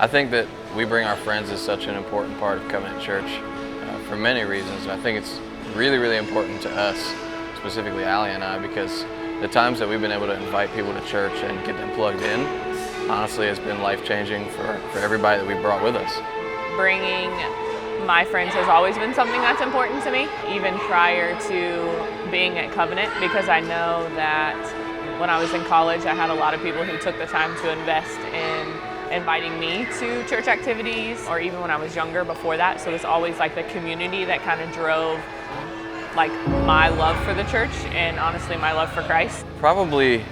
I think that we bring our friends is such an important part of Covenant Church for many reasons. I think it's really, really important to us, specifically Allie and I, because the times that we've been able to invite people to church and get them plugged in, honestly, has been life-changing for everybody that we brought with us. Bringing my friends has always been something that's important to me, even prior to being at Covenant, because I know that when I was in college, I had a lot of people who took the time to invest in inviting me to church activities, or even when I was younger before that. So it's always like the community that kind of drove like my love for the church and honestly my love for Christ. Probably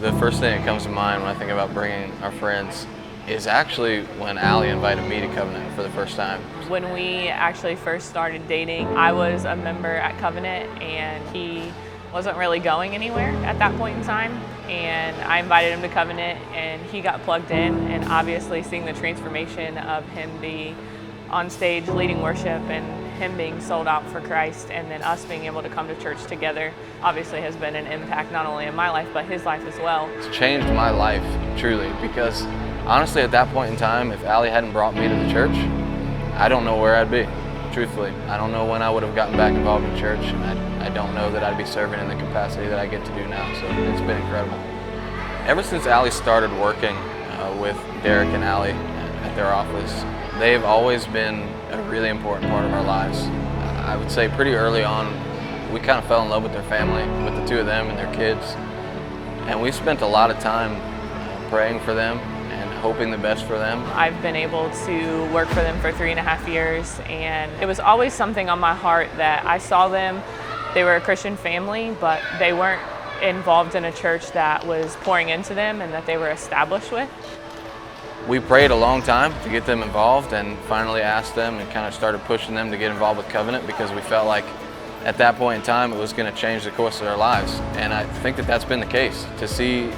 the first thing that comes to mind when I think about bringing our friends is actually when Allie invited me to Covenant for the first time. When we actually first started dating, I was a member at Covenant and he wasn't really going anywhere at that point in time. And I invited him to Covenant and he got plugged in, and obviously seeing the transformation of him be on stage leading worship and him being sold out for Christ, and then us being able to come to church together obviously has been an impact not only in my life but his life as well. It's changed my life, truly, because honestly at that point in time, if Allie hadn't brought me to the church, I don't know where I'd be, truthfully. I don't know when I would have gotten back involved in church, and I don't know that I'd be serving in the capacity that I get to do now, so it's been incredible. Ever since Allie started working with Derek and Allie at their office, they've always been a really important part of our lives. I would say pretty early on, we kind of fell in love with their family, with the two of them and their kids. And we spent a lot of time praying for them and hoping the best for them. I've been able to work for them for 3.5 years, and it was always something on my heart that I saw them. They were a Christian family, but they weren't involved in a church that was pouring into them and that they were established with. We prayed a long time to get them involved, and finally asked them and kind of started pushing them to get involved with Covenant, because we felt like at that point in time it was going to change the course of their lives. And I think that that's been the case. To see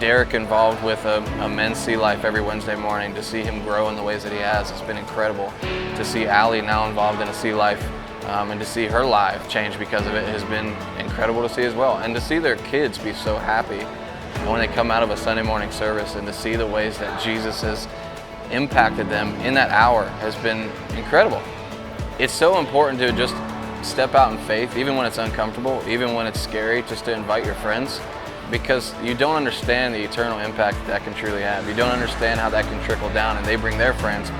Derek involved with a men's sea life every Wednesday morning, to see him grow in the ways that he has been incredible. To see Allie now involved in a sea life and to see her life change because of it has been incredible to see as well. And to see their kids be so happy when they come out of a Sunday morning service, and to see the ways that Jesus has impacted them in that hour has been incredible. It's so important to just step out in faith, even when it's uncomfortable, even when it's scary, just to invite your friends, because you don't understand the eternal impact that can truly have. You don't understand how that can trickle down, and they bring their friends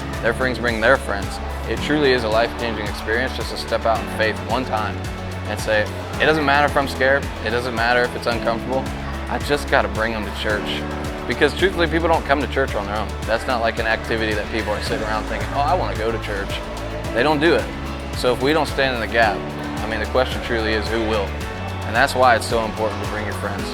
bring their friends. It truly is a life-changing experience just to step out in faith one time and say, it doesn't matter if I'm scared, it doesn't matter if it's uncomfortable, I just got to bring them to church. Because truthfully, people don't come to church on their own. That's not like an activity that people are sitting around thinking, oh, I want to go to church. They don't do it. So if we don't stand in the gap, I mean, the question truly is, who will? And that's why it's so important to bring your friends.